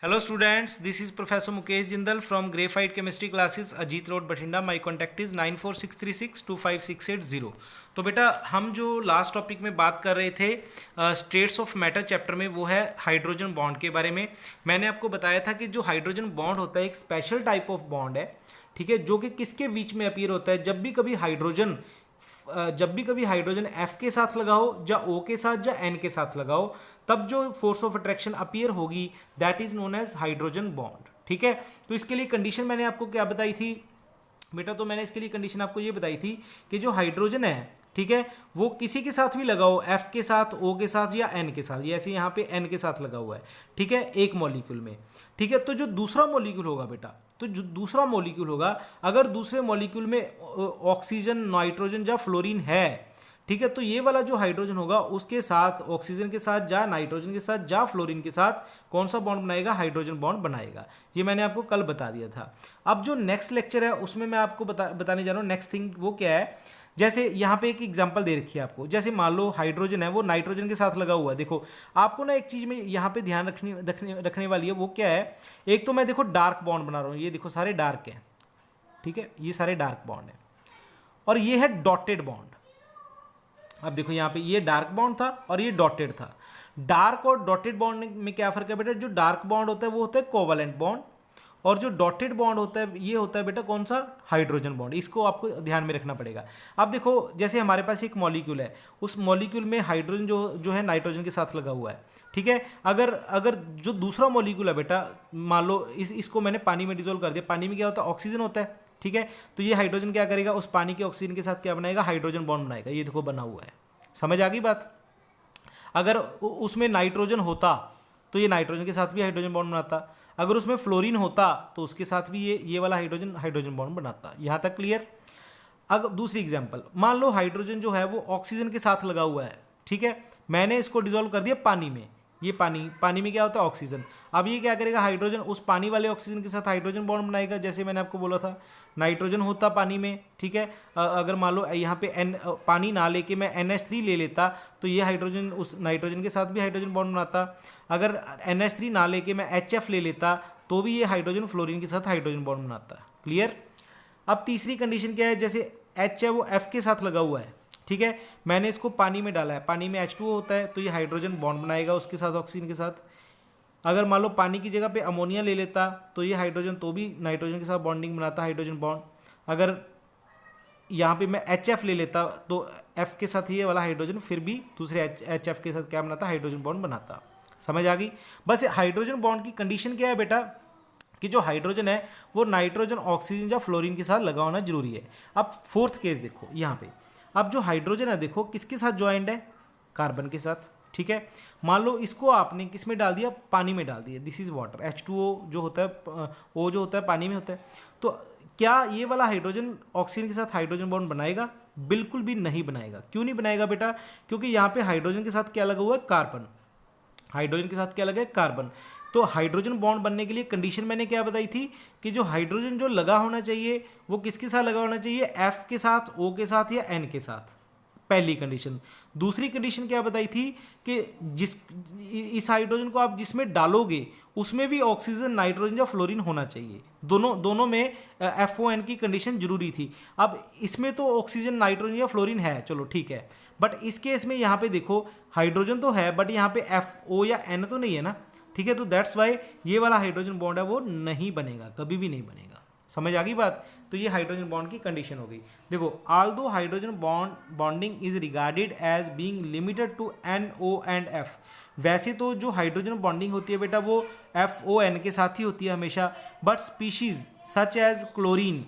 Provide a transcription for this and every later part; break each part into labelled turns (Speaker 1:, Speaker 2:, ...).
Speaker 1: Hello students, this is Professor Mukesh Jindal from Graphite Chemistry Classes, Ajit Road, Bathinda. My contact is 9463625680. तो बेटा हम जो last topic में बात कर रहे थे स्टेट्स ऑफ मैटर चैप्टर में, वो है हाइड्रोजन बॉन्ड के बारे में। मैंने आपको बताया था कि जो हाइड्रोजन बॉन्ड होता है एक स्पेशल टाइप ऑफ बॉन्ड है, ठीक है, जो कि किसके बीच में अपीयर होता है। जब भी कभी हाइड्रोजन F के साथ लगाओ या O के साथ या N के साथ लगाओ, तब जो फोर्स ऑफ अट्रैक्शन अपीयर होगी that is known as hydrogen bond. ठीक है, तो इसके लिए कंडीशन मैंने आपको क्या बताई थी बेटा? तो मैंने इसके लिए कंडीशन आपको ये बताई थी कि जो हाइड्रोजन है, ठीक है, वो किसी के साथ भी लगाओ, F के साथ, O के साथ या N के साथ, जैसे यहाँ पे N के साथ लगा हुआ है, ठीक है, एक मॉलिक्यूल में। ठीक है, तो जो दूसरा मॉलिक्यूल होगा बेटा, तो जो दूसरा मॉलिक्यूल होगा, अगर दूसरे मॉलिक्यूल में ऑक्सीजन, नाइट्रोजन या फ्लोरीन है, ठीक है, तो ये वाला जो हाइड्रोजन होगा उसके साथ, ऑक्सीजन के साथ या नाइट्रोजन के साथ या फ्लोरीन के साथ कौन सा बॉन्ड बनाएगा? हाइड्रोजन बॉन्ड बनाएगा। ये मैंने आपको कल बता दिया था। अब जो नेक्स्ट लेक्चर है उसमें मैं आपको बताने जा रहा हूँ नेक्स्ट थिंग। वो क्या है? जैसे यहाँ पे एक एग्जांपल दे रखी है आपको। जैसे मान लो हाइड्रोजन है, वो नाइट्रोजन के साथ लगा हुआ है। देखो, आपको ना एक चीज में यहाँ पे ध्यान रखने वाली है। वो क्या है? एक तो मैं देखो डार्क बॉन्ड बना रहा हूँ, ये देखो सारे डार्क हैं, ठीक है, ये सारे डार्क बॉन्ड हैं, और ये है डॉटेड बॉन्ड। अब देखो यहाँ पे ये डार्क बॉन्ड था और ये डॉटेड था। डार्क और डॉटेड बॉन्ड में क्या फर्क है बेटा? जो डार्क बॉन्ड होता है वो होता है कोवैलेंट बॉन्ड, और जो डॉटेड बॉन्ड होता है ये होता है बेटा कौन सा? Hydrogen bond. इसको आपको ध्यान में रखना पड़ेगा। अब देखो, जैसे हमारे पास एक मॉलिक्यूल है, उस मॉलिक्यूल में हाइड्रोजन जो है नाइट्रोजन के साथ लगा हुआ है, ठीक है। अगर जो दूसरा मॉलिक्यूल है बेटा, मान लो इसको मैंने पानी में डिजोल्व कर दिया। पानी में क्या होता है? ऑक्सीजन होता है, ठीक है। तो ये हाइड्रोजन क्या करेगा? उस पानी के ऑक्सीजन के साथ क्या बनाएगा? हाइड्रोजन बॉन्ड बनाएगा। ये देखो बना हुआ है, समझ आ गई बात? अगर उसमें नाइट्रोजन होता तो ये नाइट्रोजन के साथ भी हाइड्रोजन बॉन्ड बनाता। अगर उसमें फ्लोरीन होता तो उसके साथ भी ये वाला हाइड्रोजन बॉन्ड बनाता। यहाँ तक क्लियर? अब दूसरी एग्जांपल, मान लो हाइड्रोजन जो है वो ऑक्सीजन के साथ लगा हुआ है, ठीक है। मैंने इसको डिसॉल्व कर दिया पानी में। ये पानी में क्या होता है? ऑक्सीजन। अब ये क्या करेगा? हाइड्रोजन उस पानी वाले ऑक्सीजन के साथ हाइड्रोजन बॉन्ड बनाएगा। जैसे मैंने आपको बोला था, नाइट्रोजन होता पानी में, ठीक है। अगर मान लो यहाँ पे पानी ना लेके मैं NH3 ले लेता, तो ये हाइड्रोजन उस नाइट्रोजन के साथ भी हाइड्रोजन बॉन्ड बनाता। अगर NH3 ना लेके मैं HF ले लेता, तो भी ये हाइड्रोजन फ्लोरीन के साथ हाइड्रोजन बॉन्ड बनाता। क्लियर? अब तीसरी कंडीशन क्या है? जैसे H है वो F के साथ लगा हुआ है, ठीक है। मैंने इसको पानी में डाला है, पानी में H2O होता है, तो ये हाइड्रोजन बॉन्ड बनाएगा उसके साथ, ऑक्सीजन के साथ। अगर मान लो पानी की जगह पे अमोनिया ले लेता, तो ये हाइड्रोजन तो भी नाइट्रोजन के साथ बॉन्डिंग बनाता, हाइड्रोजन बॉन्ड। अगर यहाँ पे मैं HF ले लेता, तो F के साथ ये वाला हाइड्रोजन फिर भी दूसरे HF के साथ क्या बनाता? हाइड्रोजन बॉन्ड बनाता। समझ आ गई? बस हाइड्रोजन बॉन्ड की कंडीशन क्या है बेटा? कि जो हाइड्रोजन है वो नाइट्रोजन, ऑक्सीजन या फ्लोरीन के साथ लगा होना जरूरी है। अब फोर्थ केस देखो यहाँ पे। अब जो हाइड्रोजन है देखो किसके साथ ज्वाइंट है? कार्बन के साथ, ठीक है। मान लो इसको आपने किस में डाल दिया? पानी में डाल दिया। This is water. H2O जो होता है, O जो होता है पानी में होता है। तो क्या ये वाला हाइड्रोजन ऑक्सीजन के साथ हाइड्रोजन बॉन्ड बनाएगा? बिल्कुल भी नहीं बनाएगा। क्यों नहीं बनाएगा बेटा? क्योंकि यहाँ पे हाइड्रोजन के साथ क्या लगा हुआ है? कार्बन। हाइड्रोजन के साथ क्या लगा है? कार्बन। तो हाइड्रोजन बॉन्ड बनने के लिए कंडीशन मैंने क्या बताई थी? कि जो हाइड्रोजन जो लगा होना चाहिए वो किसके साथ लगा होना चाहिए? F के साथ, O के साथ या N के साथ। पहली कंडीशन। दूसरी कंडीशन क्या बताई थी? कि इस हाइड्रोजन को आप जिसमें डालोगे उसमें भी ऑक्सीजन, नाइट्रोजन या फ्लोरीन होना चाहिए। दोनों में FON की कंडीशन जरूरी थी। अब इसमें तो ऑक्सीजन, नाइट्रोजन या फ्लोरीन है, चलो ठीक है, बट इस केस में यहाँ पे देखो हाइड्रोजन तो है बट यहाँ पे FO या N तो नहीं है ना, ठीक है। तो दैट्स वाई ये वाला हाइड्रोजन बॉन्ड है वो नहीं बनेगा, कभी भी नहीं बनेगा। समझ आ गई बात? तो ये हाइड्रोजन बॉन्ड की कंडीशन हो गई। देखो, although hydrogen bonding is regarded as being limited to NO and F। वैसे तो जो हाइड्रोजन बॉन्डिंग होती है बेटा वो FON के साथ ही होती है हमेशा, but species such as chlorine,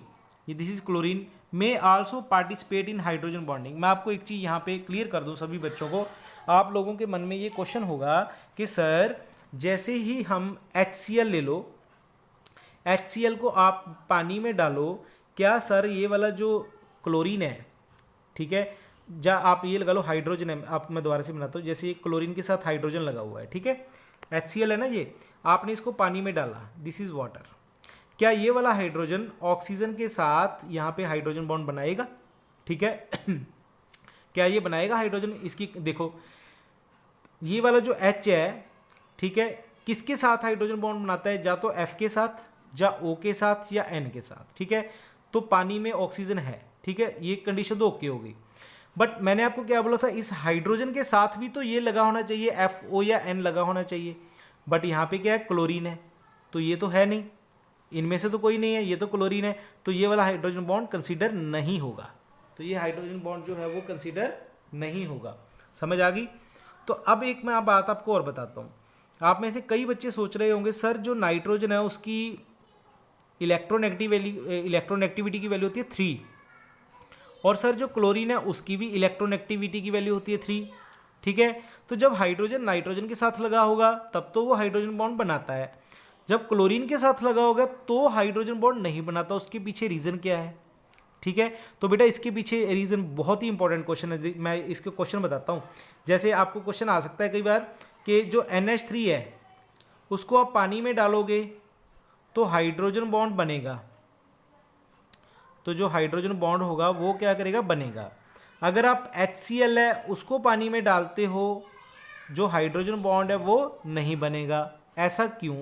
Speaker 1: this is chlorine, may also participate in hydrogen bonding. मैं आपको एक चीज़ यहाँ पे क्लियर कर दूँ सभी बच्चों को। आप लोगों के मन में ये क्वेश्चन होगा कि सर जैसे ही हम HCl ले लो, HCl को आप पानी में डालो, क्या सर ये वाला जो क्लोरीन है, ठीक है, या आप ये लगा लो हाइड्रोजन है, आप मैं दोबारा से बनाता हूँ। जैसे क्लोरीन के साथ हाइड्रोजन लगा हुआ है, ठीक है, HCl है ना, ये आपने इसको पानी में डाला, दिस इज वाटर। क्या ये वाला हाइड्रोजन ऑक्सीजन के साथ यहाँ पे हाइड्रोजन बॉन्ड बनाएगा? ठीक है क्या ये बनाएगा हाइड्रोजन? इसकी देखो ये वाला जो H है, ठीक है, किसके साथ हाइड्रोजन बॉन्ड बनाता है, या तो F के साथ, या O के साथ, या N के साथ, ठीक है। तो पानी में ऑक्सीजन है, ठीक है, ये कंडीशन तो ओके हो गई। बट मैंने आपको क्या बोला था, इस हाइड्रोजन के साथ भी तो ये लगा होना चाहिए, FO या N लगा होना चाहिए। बट यहाँ पे क्या है, क्लोरीन है, तो ये तो है नहीं, इनमें से तो कोई नहीं है, ये तो क्लोरीन है, तो ये वाला हाइड्रोजन बॉन्ड कंसीडर नहीं होगा। तो ये हाइड्रोजन बॉन्ड जो है वो कंसीडर नहीं होगा। समझ आ गई। तो अब एक मैं बात आपको और बताता हूँ। आप में से कई बच्चे सोच रहे होंगे सर जो नाइट्रोजन है उसकी इलेक्ट्रोनेगेटिविटी की वैल्यू होती है 3, और सर जो क्लोरीन है उसकी भी इलेक्ट्रोनेगेटिविटी की वैल्यू होती है 3, ठीक है। तो जब हाइड्रोजन नाइट्रोजन के साथ लगा होगा तब तो वो हाइड्रोजन बॉन्ड बनाता है, जब क्लोरीन के साथ लगा होगा तो हाइड्रोजन बॉन्ड नहीं बनाता। उसके पीछे रीज़न क्या है, ठीक है। तो बेटा इसके पीछे रीज़न बहुत ही इंपॉर्टेंट क्वेश्चन है, मैं इसके क्वेश्चन बताता हूँ। जैसे आपको क्वेश्चन आ सकता है कई बार कि जो NH3 है उसको आप पानी में डालोगे तो हाइड्रोजन बॉन्ड बनेगा, तो जो हाइड्रोजन बॉन्ड होगा वो क्या करेगा, बनेगा। अगर आप HCl है उसको पानी में डालते हो, जो हाइड्रोजन बॉन्ड है वो नहीं बनेगा। ऐसा क्यों?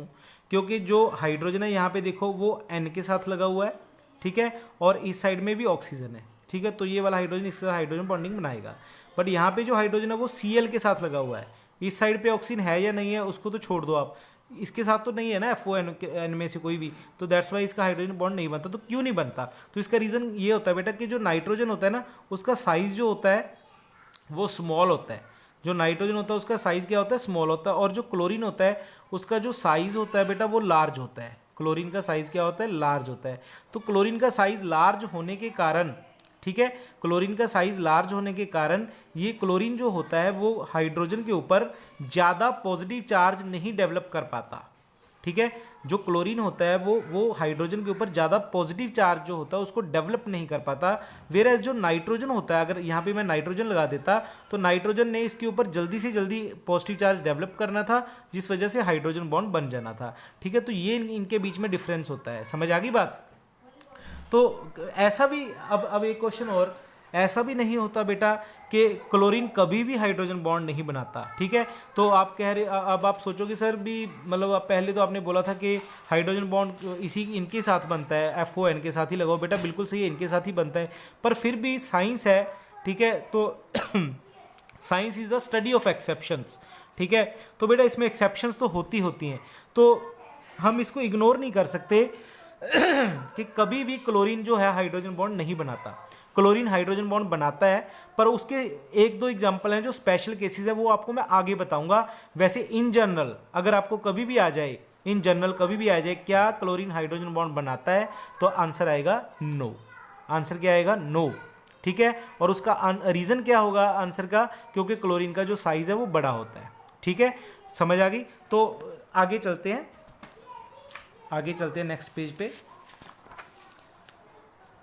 Speaker 1: क्योंकि जो हाइड्रोजन है यहाँ पे देखो वो N के साथ लगा हुआ है, ठीक है, और इस साइड में भी ऑक्सीजन है, ठीक है। तो ये वाला हाइड्रोजन इसके साथ हाइड्रोजन बॉन्डिंग बनाएगा। बट यहाँ पे जो हाइड्रोजन है वो Cl के साथ लगा हुआ है, इस साइड पे ऑक्सीजन है या नहीं है उसको तो छोड़ दो आप, इसके साथ तो नहीं है ना FON में से कोई भी, तो दैट्स वाई इसका हाइड्रोजन बॉन्ड नहीं बनता। तो क्यों नहीं बनता? तो इसका रीज़न ये होता है बेटा कि जो नाइट्रोजन होता है ना उसका साइज़ जो होता है वो स्मॉल होता है। जो नाइट्रोजन होता है उसका साइज़ क्या होता है, स्मॉल होता है, और जो क्लोरीन होता है उसका जो साइज़ होता है बेटा वो लार्ज होता है। क्लोरीन का साइज़ क्या होता है, लार्ज होता है। तो क्लोरीन का साइज़ लार्ज होने के कारण, ठीक है, क्लोरीन का साइज़ लार्ज होने के कारण ये क्लोरीन जो होता है वो हाइड्रोजन के ऊपर ज़्यादा पॉजिटिव चार्ज नहीं डेवलप कर पाता, ठीक है। जो क्लोरीन होता है वो हाइड्रोजन के ऊपर ज़्यादा पॉजिटिव चार्ज जो होता है उसको डेवलप नहीं कर पाता। वेयर जो नाइट्रोजन होता है, अगर यहाँ पे मैं नाइट्रोजन लगा देता तो नाइट्रोजन ने इसके ऊपर जल्दी से जल्दी पॉजिटिव चार्ज डेवलप करना था, जिस वजह से हाइड्रोजन बॉन्ड बन जाना था, ठीक है। तो ये इनके बीच में डिफरेंस होता है। समझ आ गई बात? तो ऐसा भी अब एक क्वेश्चन और, ऐसा भी नहीं होता बेटा कि क्लोरीन कभी भी हाइड्रोजन बॉन्ड नहीं बनाता, ठीक है। तो आप कह रहे, अब आप सोचोगे सर भी मतलब आप पहले तो आपने बोला था कि हाइड्रोजन बॉन्ड इनके साथ बनता है, FON के साथ ही लगाओ। बेटा बिल्कुल सही है, इनके साथ ही बनता है, पर फिर भी साइंस है, ठीक है। तो science is the study of exceptions, ठीक है। तो बेटा इसमें एक्सेप्शंस तो होती हैं, तो हम इसको इग्नोर नहीं कर सकते कि कभी भी क्लोरीन जो है हाइड्रोजन बॉन्ड नहीं बनाता। क्लोरीन हाइड्रोजन बॉन्ड बनाता है, पर उसके एक दो एग्जाम्पल हैं जो स्पेशल केसेस है, वो आपको मैं आगे बताऊंगा। वैसे इन जनरल अगर आपको कभी भी आ जाए, इन जनरल कभी भी आ जाए क्या क्लोरीन हाइड्रोजन बॉन्ड बनाता है, तो आंसर आएगा नो। आंसर क्या आएगा? नो, ठीक है। और उसका रीज़न क्या होगा आंसर का? क्योंकि क्लोरीन का जो साइज़ है वो बड़ा होता है, ठीक है। समझ आ गई? तो आगे चलते हैं, नेक्स्ट पेज पे।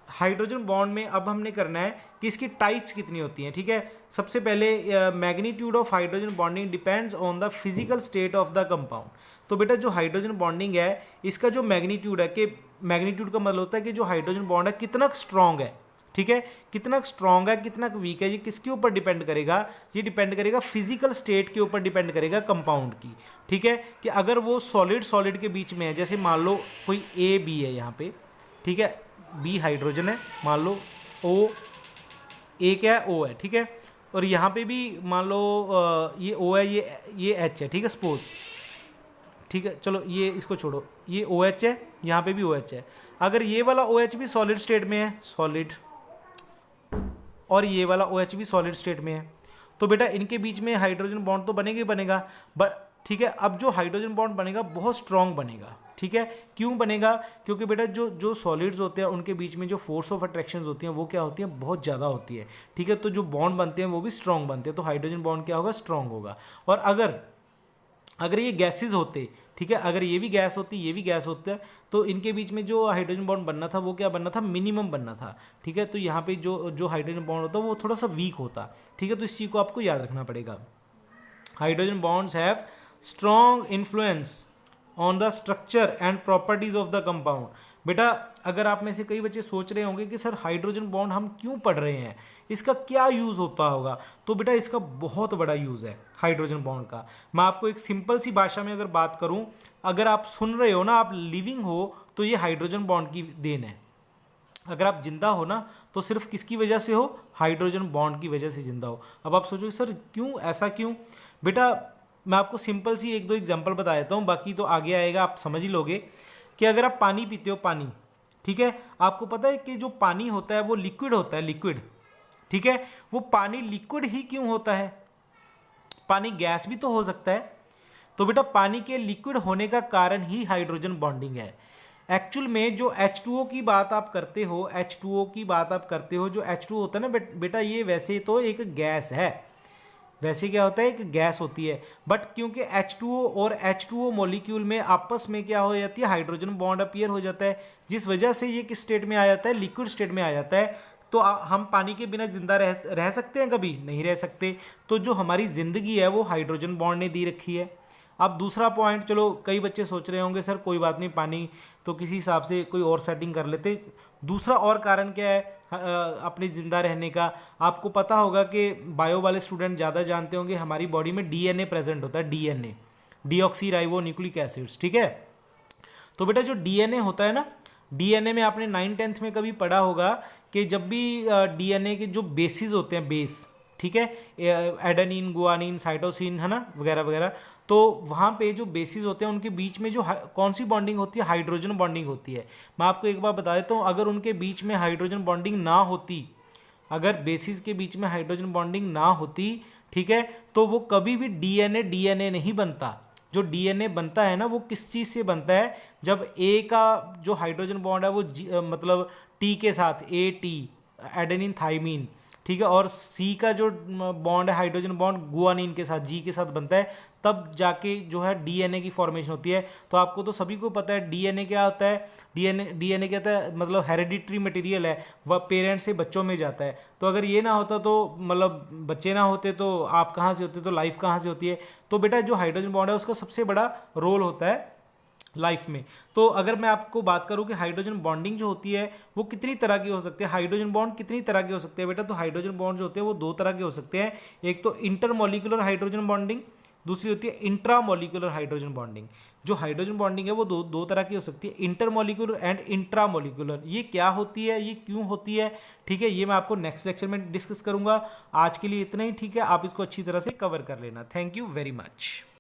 Speaker 1: हाइड्रोजन बॉन्ड में अब हमने करना है कि इसकी टाइप्स कितनी होती हैं, ठीक है। सबसे पहले magnitude of hydrogen bonding depends on the physical state of the compound. तो बेटा जो हाइड्रोजन बॉन्डिंग है इसका जो मैग्नीट्यूड है, कि मैग्नीट्यूड का मतलब होता है कि जो हाइड्रोजन बॉन्ड है कितना स्ट्रॉन्ग है, ठीक है, कितना स्ट्रॉन्ग है कितना वीक है, ये किसके ऊपर डिपेंड करेगा? ये डिपेंड करेगा फिजिकल स्टेट के ऊपर डिपेंड करेगा कंपाउंड की, ठीक है। कि अगर वो सॉलिड के बीच में है, जैसे मान लो कोई AB है यहाँ पे, ठीक है, B हाइड्रोजन है, मान लो O, A क्या है? O है, ठीक है। और यहाँ पे भी मान लो ये O है, ये H है, ठीक है, सपोज, ठीक है। चलो ये इसको छोड़ो, ये OH है, यहाँ पे भी OH है। अगर ये वाला OH भी सॉलिड स्टेट में है, सॉलिड, और ये वाला OH भी सॉलिड स्टेट में है, तो बेटा इनके बीच में हाइड्रोजन बॉन्ड तो बनेगा ही बनेगा, बट ठीक है। अब जो हाइड्रोजन बॉन्ड बनेगा बहुत स्ट्रॉन्ग बनेगा, ठीक है। क्यों बनेगा? क्योंकि बेटा जो सॉलिड्स होते हैं उनके बीच में जो फोर्स ऑफ अट्रैक्शन होती हैं वो क्या होती हैं? बहुत ज़्यादा होती है, ठीक है। तो जो बॉन्ड बनते हैं वो भी स्ट्रॉन्ग बनते हैं, तो हाइड्रोजन बॉन्ड क्या होगा? स्ट्रॉन्ग होगा। और अगर ये गैसेज होते, ठीक है, अगर ये भी गैस होती, ये भी गैस होता है, तो इनके बीच में जो हाइड्रोजन बॉन्ड बनना था वो क्या बनना था? मिनिमम बनना था, ठीक है। तो यहाँ पे जो हाइड्रोजन बॉन्ड होता है वो थोड़ा सा वीक होता, ठीक है। तो इस चीज़ को आपको याद रखना पड़ेगा। Hydrogen bonds have strong influence on the structure and properties of the compound. बेटा अगर आप में से कई बच्चे सोच रहे होंगे कि सर हाइड्रोजन बॉन्ड हम क्यों पढ़ रहे हैं, इसका क्या यूज़ होता होगा, तो बेटा इसका बहुत बड़ा यूज़ है हाइड्रोजन बॉन्ड का। मैं आपको एक सिंपल सी भाषा में अगर बात करूं, अगर आप सुन रहे हो ना, आप लिविंग हो, तो ये हाइड्रोजन बॉन्ड की देन है। अगर आप जिंदा हो ना, तो सिर्फ किसकी वजह से हो, हाइड्रोजन बॉन्ड की वजह से जिंदा हो। अब आप सोचोगे सर क्यों, ऐसा क्यों? बेटा मैं आपको सिंपल सी एक दो एग्जांपल बता देता हूँ, बाकी तो आगे आएगा, आप समझ ही लोगे। कि अगर आप पानी पीते हो, पानी, ठीक है, आपको पता है कि जो पानी होता है वो लिक्विड होता है, लिक्विड, ठीक है। वो पानी लिक्विड ही क्यों होता है? पानी गैस भी तो हो सकता है। तो बेटा पानी के लिक्विड होने का कारण ही हाइड्रोजन बॉन्डिंग है। एक्चुअल में जो H2O की बात आप करते हो, H2O की बात आप करते हो, जो H2O होता है ना बेटा, ये वैसे तो एक गैस है, वैसे क्या होता है, एक गैस होती है, बट क्योंकि H2O और H2O मॉलिक्यूल में आपस में क्या हो जाती है, हाइड्रोजन बॉन्ड अपीयर हो जाता है, जिस वजह से ये किस स्टेट में आ जाता है, लिक्विड स्टेट में आ जाता है। तो हम पानी के बिना जिंदा रह सकते हैं? कभी नहीं रह सकते। तो जो हमारी जिंदगी है वो हाइड्रोजन बॉन्ड ने दी रखी है। अब दूसरा पॉइंट, चलो कई बच्चे सोच रहे होंगे सर कोई बात नहीं, पानी तो किसी हिसाब से कोई और सेटिंग कर लेते। दूसरा और कारण क्या है अपने ज़िंदा रहने का? आपको पता होगा कि बायो वाले स्टूडेंट ज़्यादा जानते होंगे, हमारी बॉडी में डीएनए प्रेजेंट होता है, DNA, deoxy ribo nucleic acids, ठीक है। तो बेटा जो डीएनए होता है ना, डीएनए में आपने 9th-10th में कभी पढ़ा होगा कि जब भी डीएनए के जो बेसिस होते हैं, बेस, ठीक है, एडेनिन, गुआनिन, साइटोसिन, है ना, वगैरह वगैरह, तो वहाँ पे जो बेसिस होते हैं उनके बीच में जो कौन सी बॉन्डिंग होती है, हाइड्रोजन बॉन्डिंग होती है। मैं आपको एक बार बता देता हूँ, अगर उनके बीच में हाइड्रोजन बॉन्डिंग ना होती, अगर बेसिस के बीच में हाइड्रोजन बॉन्डिंग ना होती, ठीक है, तो वो कभी भी डीएनए नहीं बनता। जो डीएनए बनता है ना, वो किस चीज़ से बनता है, जब ए का जो हाइड्रोजन बॉन्ड है वो मतलब टी के साथ, ए टी, एडेनिन थाइमीन, ठीक है, और सी का जो बॉन्ड है, हाइड्रोजन बॉन्ड गुआनिन के साथ, जी के साथ बनता है, तब जाके जो है डीएनए की फॉर्मेशन होती है। तो आपको तो सभी को पता है डीएनए क्या होता है, डीएनए क्या होता है, मतलब हेरिडिटरी मटेरियल है, वह पेरेंट्स से बच्चों में जाता है। तो अगर ये ना होता, तो मतलब बच्चे ना होते, तो आप कहाँ से होते, तो लाइफ कहाँ से होती है। तो बेटा जो हाइड्रोजन बॉन्ड है उसका सबसे बड़ा रोल होता है लाइफ में। तो अगर मैं आपको बात करूं कि हाइड्रोजन बॉन्डिंग जो होती है वो कितनी तरह की हो सकती है, हाइड्रोजन बॉन्ड कितनी तरह के हो सकते हैं बेटा, तो हाइड्रोजन बॉन्ड जो होते हैं वो दो तरह के हो सकते हैं। एक तो इंटरमॉलिक्यूलर हाइड्रोजन बॉन्डिंग, दूसरी होती है इंट्रामॉलिक्यूलर हाइड्रोजन बॉन्डिंग। जो हाइड्रोजन बॉन्डिंग है वो दो तरह की हो सकती है, इंटरमॉलिक्यूलर एंड इंट्रामॉलिक्यूलर। ये क्या होती है, ये क्यों होती है, ठीक है, ये मैं आपको नेक्स्ट लेक्चर में डिस्कस करूंगा। आज के लिए इतना ही, ठीक है, आप इसको अच्छी तरह से कवर कर लेना। Thank you very much.